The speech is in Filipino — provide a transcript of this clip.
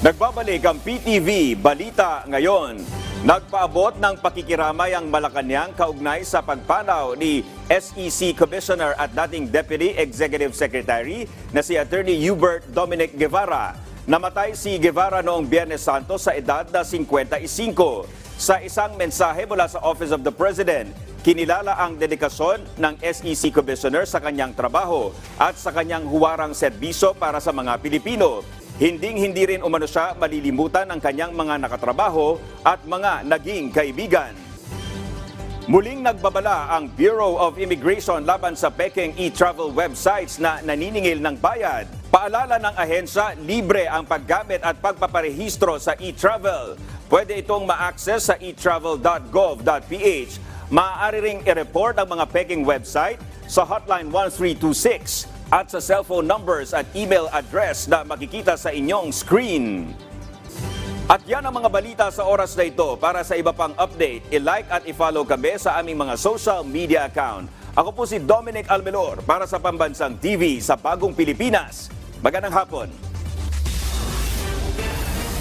Nagbabalik ang PTV Balita Ngayon. Nagpaabot ng pakikiramay ang Malacanang kaugnay sa pagpanaw ni SEC Commissioner at dating Deputy Executive Secretary na si Attorney Hubert Dominic Guevara. Namatay si Guevara noong Biyernes Santo sa edad na 55. Sa isang mensahe mula sa Office of the President, kinilala ang dedikasyon ng SEC Commissioner sa kanyang trabaho at sa kanyang huwarang serbisyo para sa mga Pilipino. Hindi rin umano siya malilimutan ang kanyang mga nakatrabaho at mga naging kaibigan. Muling nagbabala ang Bureau of Immigration laban sa peking e-travel websites na naniningil ng bayad. Paalala ng ahensya, libre ang paggamit at pagpaparehistro sa e-travel. Pwede itong ma-access sa etravel.gov.ph. Maaari ring i-report ang mga peking website sa hotline 1326 at sa cellphone numbers at email address na makikita sa inyong screen. At yan ang mga balita sa oras na ito. Para sa iba pang update, i-like at i-follow kami sa aming mga social media account. Ako po si Dominic Almelor para sa Pambansang TV sa Bagong Pilipinas. Magandang hapon.